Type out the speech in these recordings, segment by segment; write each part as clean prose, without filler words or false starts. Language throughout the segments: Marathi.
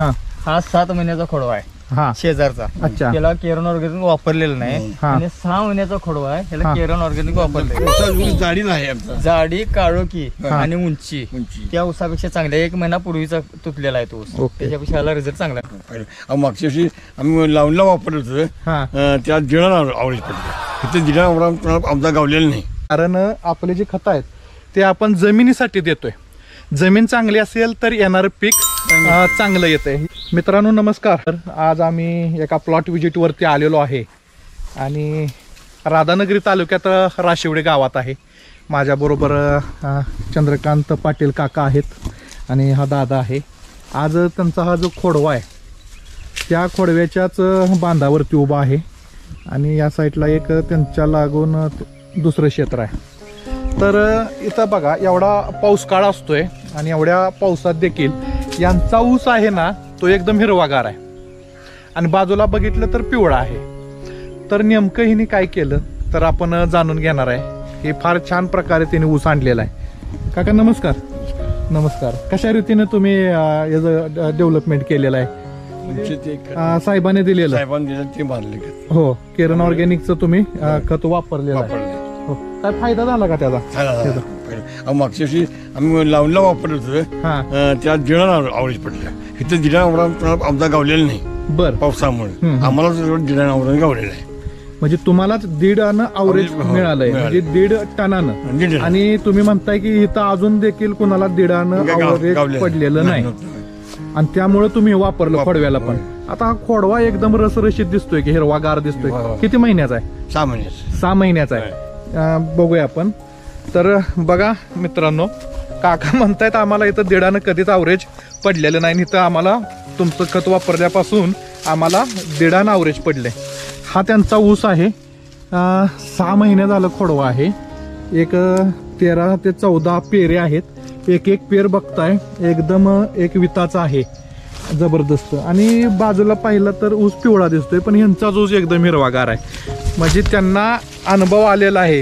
हा 7 महिन्याचा खोडवा आहे हा शेजारचा. अच्छा. त्याला केरन ऑर्गॅनिक वापरलेलं नाही आणि 6 महिन्याचा खोडवा आहे त्याला केरन ऑर्गॅनिक वापरले. जाडी नाही आमचा, जाडी काळोखी आणि उंची त्या ऊसापेक्षा चांगल्या 1 महिना पूर्वीचा तुटलेला आहे तो ऊस. त्याच्यापेक्षा याला रिझल्ट चांगला आहे. मागच्या वर्षी आम्ही लावणीला वापरलं होतं त्या दिडा आवरेज पडलं. इथे दिडा आमचा गावलेला नाही. कारण आपले जे खत आहेत ते आपण जमिनीसाठी देतोय. जमीन चांगली असेल तर येणारं पीक चांगलं येतंय. मित्रांनो नमस्कार. आज आम्ही एका प्लॉट व्हिजिट वरती आलेलो आहे आणि राधानगरी तालुक्यात राशिवडे गावात आहे. माझ्याबरोबर चंद्रकांत पाटील काका आहेत आणि हा दादा आहे. आज त्यांचा हा जो खोडवा आहे त्या खोडव्याच्याच बांधावरती उभा आहे आणि या साईडला एक त्यांच्या लागून दुसरं क्षेत्र आहे. तर इथं बघा एवढा पाऊस काळ असतोय आणि एवढ्या पावसात देखील यांचा ऊस आहे ना तो एकदम हिरवागार आहे आणि बाजूला बघितलं तर पिवळा आहे. तर नेमकं हिने काय केलं तर आपण जाणून घेणार आहे. हे फार छान प्रकारे तिने ऊस आणलेला आहे. काका नमस्कार. नमस्कार. कशा रीतीने तुम्ही याचं डेव्हलपमेंट केलेलं आहे? साहेबांनी दिलेलं ते मारले हो. केरन ऑर्गॅनिकचं तुम्ही खत वापरलेलं आहे. काय फायदा झाला का त्याचा? मागच्या वर्षी आम्ही लावणीला वापरलं होतं त्या दिडा आवरेज पडलं. इथे दिडा आमचा गावलेला नाही. बर. पावसामुळे आम्हाला दिडा आवरण गावलेला आहे. म्हणजे तुम्हालाच 1.5 आवरेज मिळालंय, म्हणजे 1.5 टनानं. आणि तुम्ही म्हणताय की इथं अजून देखील कुणाला 1.5 आवरेज पडलेलं नाही आणि त्यामुळे तुम्ही वापरलं खोडव्याला पण. आता हा खोडवा एकदम रसरशीत दिसतोय की हिरवागार दिसतोय. किती महिन्याचा आहे? 6 महिन्याचा. 6 महिन्याचा आहे. बघूया आपण. तर बघा मित्रांनो काका म्हणतायत आम्हाला इथं 1.5 कधीच आवरेज पडलेलं नाही. इथं आम्हाला तुमचं खत वापरल्यापासून आम्हाला 1.5 आवरेज पडले. हा त्यांचा ऊस आहे. 6 महिने झालं खोडवा आहे. एक 13 ते 14 पेरे आहेत. एक पेर बघताय एकदम एक विताचा आहे जबरदस्त. आणि बाजूला पाहिलं तर ऊस पिवळा दिसतोय पण ह्यांचा ऊस एकदम हिरवागार आहे. म्हणजे त्यांना अनुभव आलेला आहे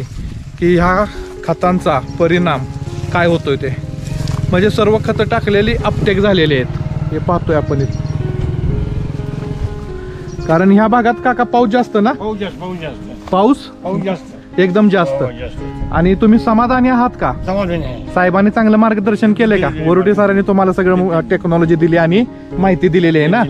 की ह्या खतांचा परिणाम काय होतोय ते. म्हणजे सर्व खतं टाकलेली अपटेक झालेली आहेत. हे पाहतोय आपण इथे. कारण ह्या भागात काका पाऊस जास्त ना? पाऊस जास्त एकदम जास्त. आणि तुम्ही समाधानी आहात का? साहेबांनी चांगलं मार्गदर्शन केलंय का? वरुडे सरांनी तुम्हाला सगळं टेक्नॉलॉजी दिली आणि माहिती दिलेली आहे ना?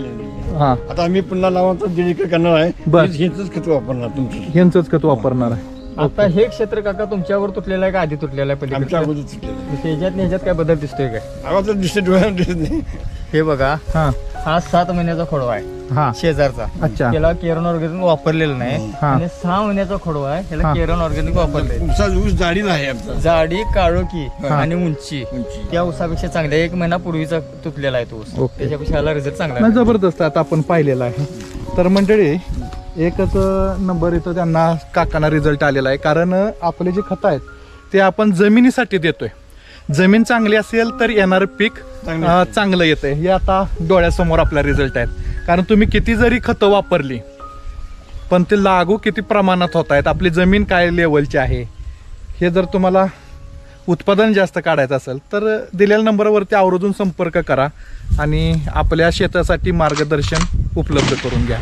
हा. आता आम्ही पुन्हा लावून दिली करणार आहे. बस हेच खत वापरणार. तुमचं ह्यांचंच खत वापरणार आहे. आता हे क्षेत्र काका तुमच्यावर तुटलेलं आहे का आधी तुटलेलं आहे? ह्याच्यात काय बदल दिसतोय काय? दिसत नाही. हे बघा हा 7 महिन्याचा खोडवा आहे शेजारचा. अच्छा. त्याला केरन ऑर्गॅनिक वापरलेलं नाही आणि 6 महिन्याचा खोडवा आहे त्याला केरन ऑर्गॅनिक वापरले. ऊस जाडी नाही आमचा, जाडी काळोखी आणि उंची त्या ऊसापेक्षा चांगल्या 1 महिना पूर्वीचा तुटलेला आहे तो ऊस. त्याच्यापेक्षा याला रिझल्ट चांगला आहे. जबरदस्त आता आपण पाहिलेला आहे. तर मंडळी एकच नंबर इथं त्यांना काकांना रिझल्ट आलेला आहे. कारण आपले जे खत आहेत ते आपण जमिनीसाठी देतोय. जमीन चांगली असेल तर येणारं पीक चांगलं येतंय. हे आता डोळ्यासमोर आपला रिझल्ट आहेत. कारण तुम्ही किती जरी खतं वापरली पण ते लागू किती प्रमाणात होत आहेत, आपली जमीन काय लेवलची आहे, हे जर तुम्हाला उत्पादन जास्त काढायचं असेल तर दिलेल्या नंबरवरती आवर्जून संपर्क करा आणि आपल्या शेतासाठी मार्गदर्शन उपलब्ध करून घ्या.